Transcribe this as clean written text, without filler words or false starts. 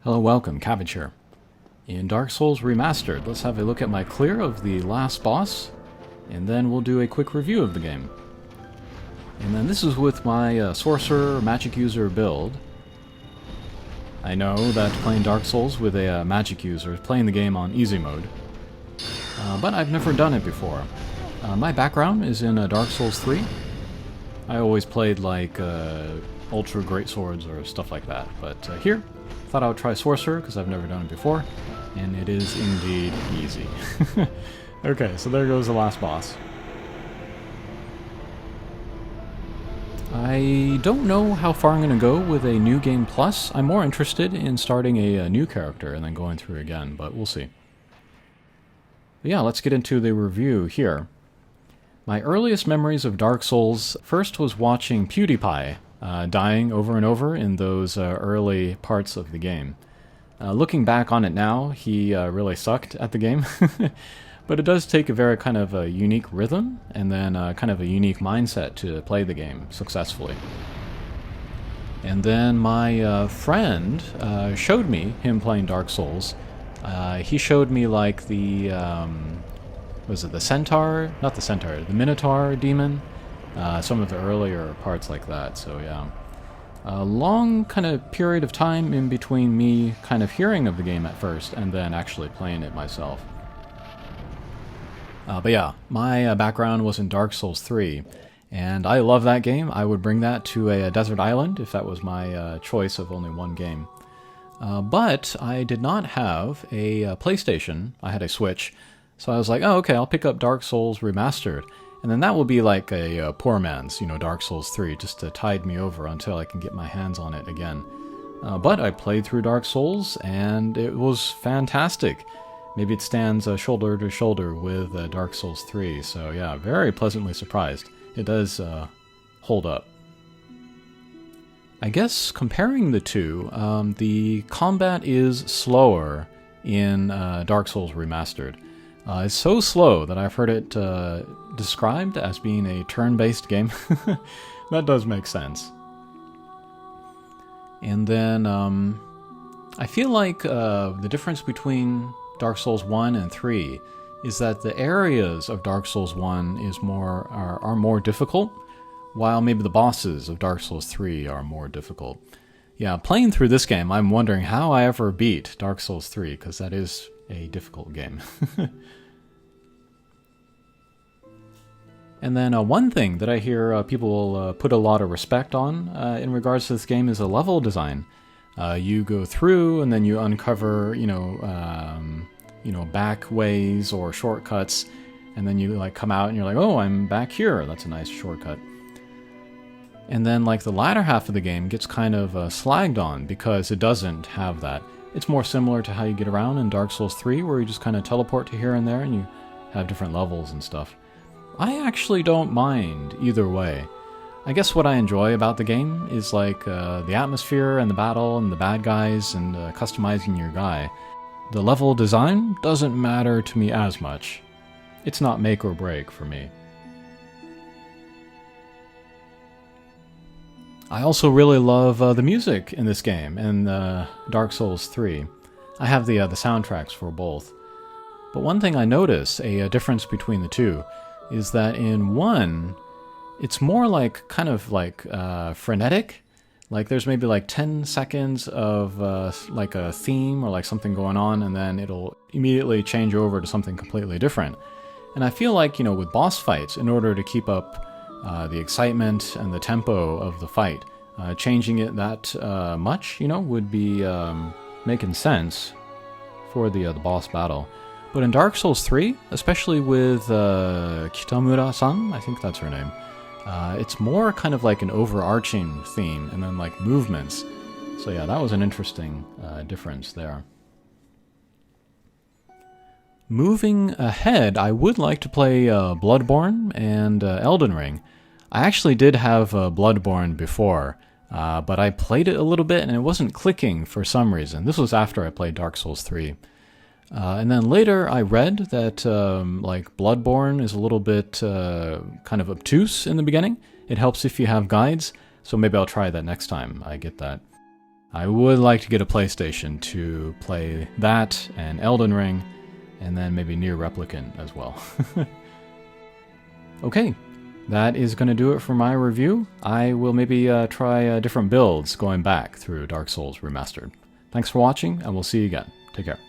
Hello, welcome, Cabbage here. In Dark Souls Remastered, let's have a look at my clear of the last boss, and then we'll do a quick review of the game. And then this is with my Sorcerer Magic User build. I know that playing Dark Souls with a Magic User is playing the game on easy mode, but I've never done it before. My background is in Dark Souls 3. I always played like Ultra Great Swords or stuff like that, but here, thought I would try Sorcerer because I've never done it before, and it is indeed easy. Okay, so there goes the last boss. I don't know how far I'm going to go with a New Game Plus. I'm more interested in starting a new character and then going through again, but we'll see. But yeah, let's get into the review here. My earliest memories of Dark Souls first was watching PewDiePie dying over and over in those early parts of the game. Looking back on it now, he really sucked at the game. But it does take a very kind of a unique rhythm and then kind of a unique mindset to play the game successfully. And then my friend showed me him playing Dark Souls. He showed me like the, was it the Centaur? Not the Centaur, the Minotaur demon. Some of the earlier parts like that, so yeah. A long kind of period of time in between me kind of hearing of the game at first and then actually playing it myself. But yeah, my background was in Dark Souls 3, and I love that game. I would bring that to a desert island if that was my choice of only one game. But I did not have a PlayStation. I had a Switch, so I was like, oh, okay, I'll pick up Dark Souls Remastered. And then that will be like a poor man's, Dark Souls 3, just to tide me over until I can get my hands on it again. But I played through Dark Souls, and it was fantastic. Maybe it stands shoulder to shoulder with Dark Souls 3, so yeah, very pleasantly surprised. It does hold up. I guess comparing the two, the combat is slower in Dark Souls Remastered. It's so slow that I've heard it described as being a turn-based game. That does make sense. And then I feel like the difference between Dark Souls 1 and 3 is that the areas of Dark Souls 1 are more difficult, while maybe the bosses of Dark Souls 3 are more difficult. Yeah, playing through this game, I'm wondering how I ever beat Dark Souls 3, because that is a difficult game. And then one thing that I hear people put a lot of respect on in regards to this game is the level design. You go through and then you uncover, back ways or shortcuts, and then you like come out and you're like, oh, I'm back here. That's a nice shortcut. And then like the latter half of the game gets kind of slagged on because it doesn't have that. It's more similar to how you get around in Dark Souls 3, where you just kind of teleport to here and there and you have different levels and stuff. I actually don't mind either way. I guess what I enjoy about the game is like the atmosphere and the battle and the bad guys and customizing your guy. The level design doesn't matter to me as much. It's not make or break for me. I also really love the music in this game and Dark Souls 3. I have the soundtracks for both. But one thing I notice, a difference between the two, is that in one, it's more like kind of like frenetic. Like there's maybe like 10 seconds of like a theme or like something going on, and then it'll immediately change over to something completely different. And I feel like, with boss fights, in order to keep up the excitement and the tempo of the fight, changing it that much, would be making sense for the boss battle. But in Dark Souls 3, especially with Kitamura-san, I think that's her name, it's more kind of like an overarching theme and then like movements. So yeah, that was an interesting difference there. Moving ahead, I would like to play Bloodborne and Elden Ring. I actually did have Bloodborne before, but I played it a little bit and it wasn't clicking for some reason. This was after I played Dark Souls 3. And then later I read that like Bloodborne is a little bit kind of obtuse in the beginning. It helps if you have guides, so maybe I'll try that next time I get that. I would like to get a PlayStation to play that and Elden Ring, and then maybe Nier Replicant as well. Okay, that is going to do it for my review. I will maybe try different builds going back through Dark Souls Remastered. Thanks for watching, and we'll see you again. Take care.